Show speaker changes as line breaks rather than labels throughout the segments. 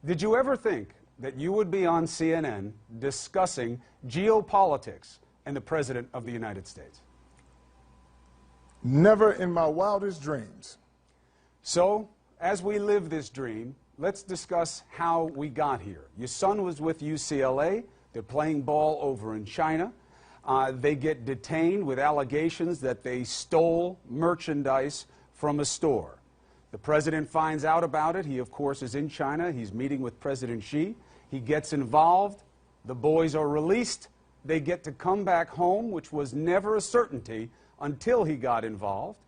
Did you ever think that you would be on CNN discussing geopolitics and the President of the United States?
Never in my wildest dreams.
So, as we live this dream, let's discuss how we got here. Your son was with UCLA. They're playing ball over in China. They get detained with allegations that they stole merchandise from a store. The president finds out about it. He, of course, is in China. He's meeting with President Xi. He gets involved. The boys are released. They get to come back home, which was never a certainty until he got involved.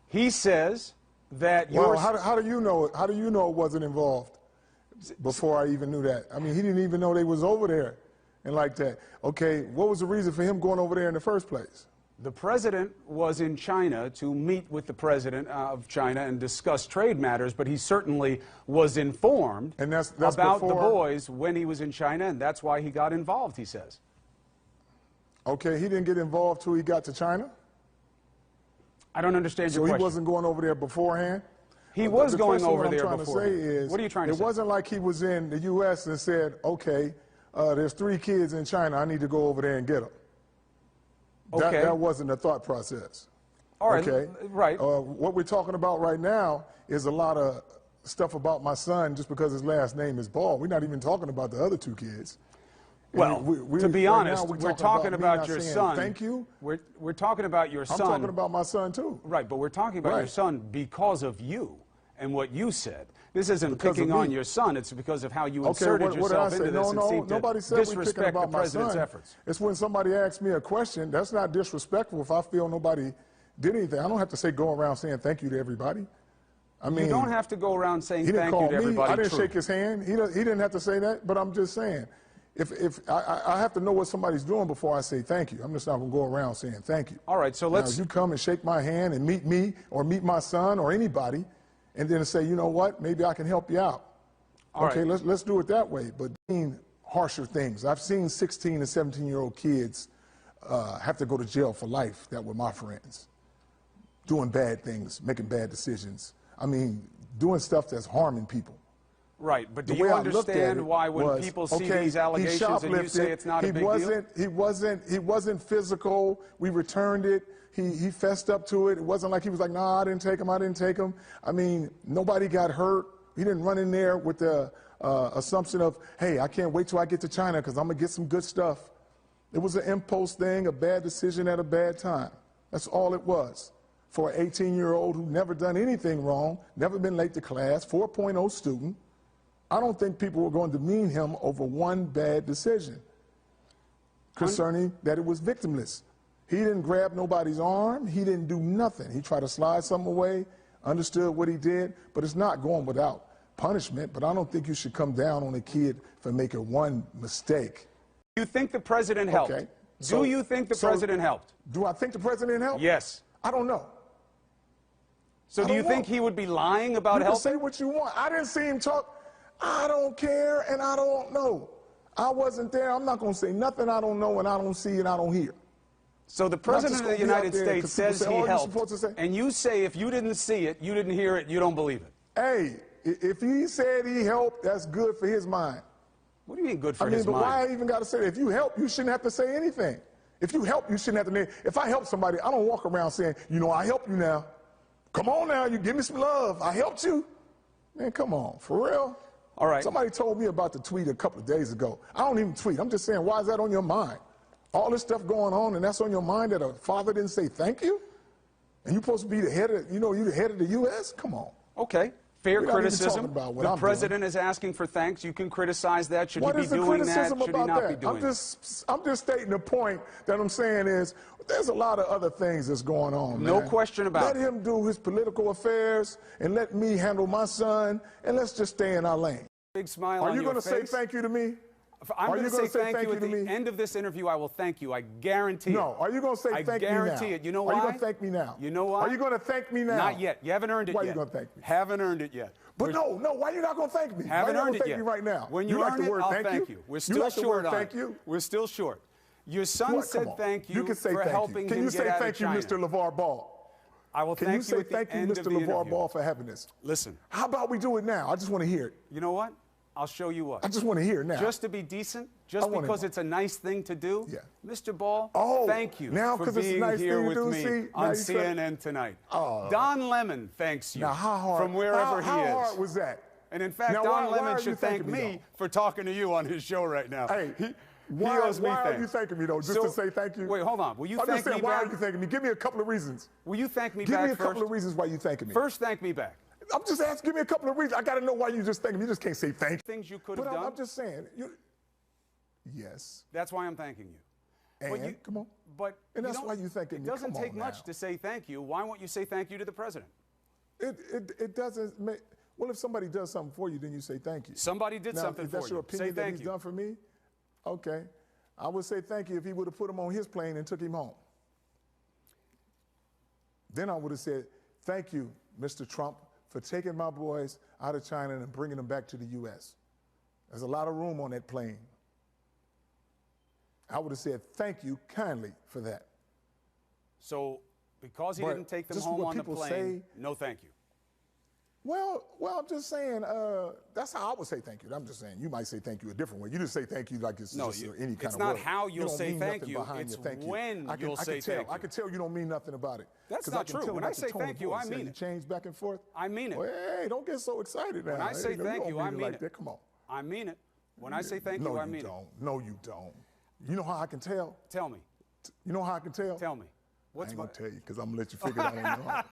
He says that
Well, how do you know it? How do you know it wasn't involved before I even knew that? I mean, he didn't even know they was over there and like that. Okay, what was the reason for him going over there in the first place?
The president was in China to meet with the president of China and discuss trade matters, but he certainly was informed
that's
about
before,
the boys when he was in China, and that's why he got involved, he says.
Okay, he didn't get involved till he got to China?
I don't understand your question.
So he wasn't going over there beforehand?
He was going over there
beforehand.
before. What are you trying to say?
It wasn't like he was in the U.S. and said, okay, there's 3 kids in China, I need to go over there and get them.
Okay.
That wasn't the thought process.
All right.
Okay.
Right.
What we're talking about right now is a lot of stuff about my son just because his last name is Ball. We're not even talking about the other 2 kids.
Well, to be honest,
we're
talking about your son.
Thank you.
We're talking about your son.
I'm talking about my son, too.
Right, but we're talking about your son because of you and what you said. This isn't picking on your son. It's because of how you inserted yourself into this and seemed to disrespect the president's efforts.
It's when somebody asks me a question. That's not disrespectful if I feel nobody did anything. I don't have to say go around saying thank you to everybody. I mean,
you don't have to go around saying thank you to everybody.
I didn't shake his hand. He didn't have to say that, but I'm just saying. If I have to know what somebody's doing before I say thank you. I'm just not going to go around saying thank you.
All right, so let's...
Now, you come and shake my hand and meet me or meet my son or anybody and then say, you know what, maybe I can help you out. Okay, let's do it that way. But harsher things. I've seen 16 and 17-year-old kids have to go to jail for life that were my friends, doing bad things, making bad decisions. I mean, doing stuff that's harming people.
Right, but do you understand why when people see these allegations and you say it's not a big deal?
He wasn't physical. We returned it. He fessed up to it. It wasn't like he was like, nah, I didn't take him. I mean, nobody got hurt. He didn't run in there with the assumption of, hey, I can't wait till I get to China because I'm going to get some good stuff. It was an impulse thing, a bad decision at a bad time. That's all it was. For an 18-year-old who never done anything wrong, never been late to class, 4.0 student, I don't think people were going to demean him over one bad decision concerning that it was victimless. He didn't grab nobody's arm. He didn't do nothing. He tried to slide something away, understood what he did, but it's not going without punishment. But I don't think you should come down on a kid for making one mistake.
Do you think the president helped? Okay. Do you think the president helped?
Do I think the president helped?
Yes.
I don't know.
So do you think he would be lying about helping?
You can say what you want. I didn't see him talk. I don't care and I don't know. I wasn't there. I'm not going to say nothing I don't know and I don't see and I don't hear.
So the president of the United States says he helped, and you say if you didn't see it, you didn't hear it, you don't believe it.
Hey, if he said he helped, that's good for his mind.
What do you mean good for his mind?
But why I even got to say that? If you help, you shouldn't have to say anything. If you help, you shouldn't have to name. If I help somebody, I don't walk around saying, you know, I helped you now. Come on now, you give me some love. I helped you. Man, come on, for real?
All right.
Somebody told me about the tweet a couple of days ago. I don't even tweet. I'm just saying, why is that on your mind? All this stuff going on, and that's on your mind that a father didn't say thank you? And you're supposed to be the head of, you're the head of the U.S.? Come on.
Okay. Fair criticism. The president is asking for thanks. You can criticize that. Should he be doing that? Should he not be doing that?
I'm just stating the point that I'm saying is there's a lot of other things that's going on, man.
No question about it.
Let him do his political affairs and let me handle my son, and let's just stay in our lane.
Big smile on your face.
Are you going to say thank you to me?
I'm going to say thank you at the end of this interview. I will thank you. I guarantee it.
No. Are you going to say thank me now?
I guarantee it. You know why?
Are you going to thank me now?
You know why?
Are you going to thank me now?
Not yet. You haven't earned it yet.
Why are you going to thank me?
Haven't earned it yet.
But no. Why are you not going to thank me?
Haven't earned it yet.
Thank me right now.
When you
like
earn
the word
it, I'll thank you. We're still short on it. We're still short. Your son said thank you for helping him get out of China.
Can you say thank you, Mr. LaVar Ball?
I will thank you at the end of the interview.
Mr. LaVar Ball, for having this?
Listen.
How about we do it now? I just want to hear it.
You know what? I'll show you what.
I just want to hear now.
Just to be decent, just because it's a nice thing to do.
Yeah.
Mr. Ball, thank you for being here with me on CNN tonight. Don Lemon thanks you from wherever he is.
How hard was that?
And in fact, Don Lemon should thank me for talking to you on his show right now.
Hey,
he owes me
why
thanks.
are you thanking me, though, just to say thank you?
Wait, hold on. Will you
I'm
thank
just saying,
me
why
back?
are you thanking me? Give me a couple of reasons.
Will you thank me
Give
back
me a
first?
couple of reasons why you thanking me.
First, thank me back.
I'm just asking, give me a couple of reasons. I got to know why you just thanking me. You just can't say thank you.
Things you could have done.
I'm just saying. Yes.
That's why I'm thanking you.
And, come on. And that's why you thanking me.
It doesn't take much to say thank you. Why won't you say thank you to the president?
It doesn't make. Well, if somebody does something for you, then you say thank you.
Somebody did something for you.
If that's your opinion that he's done for me, okay. I would say thank you if he would have put him on his plane and took him home. Then I would have said, thank you, Mr. Trump, for taking my boys out of China and bringing them back to the U.S. There's a lot of room on that plane. I would have said thank you kindly for that.
So because he didn't take them home on the plane, no thank you.
Well, I'm just saying, that's how I would say thank you. I'm just saying, you might say thank you a different way. You just say thank you like it's just any kind of word.
It's not how you'll say thank you, it's when you'll say thank you.
I can tell you don't mean nothing about it.
That's not true. When I say thank you, I mean it.
You change back and forth?
I mean it.
Well, hey, don't get so excited now.
When I say thank you, I mean it.
Come on.
I mean it. When I say thank you, I mean it.
No, you don't. You know how I can tell?
Tell me.
You know how I can tell?
Tell me.
I ain't going to tell you because I'm going to let you figure it out on your own.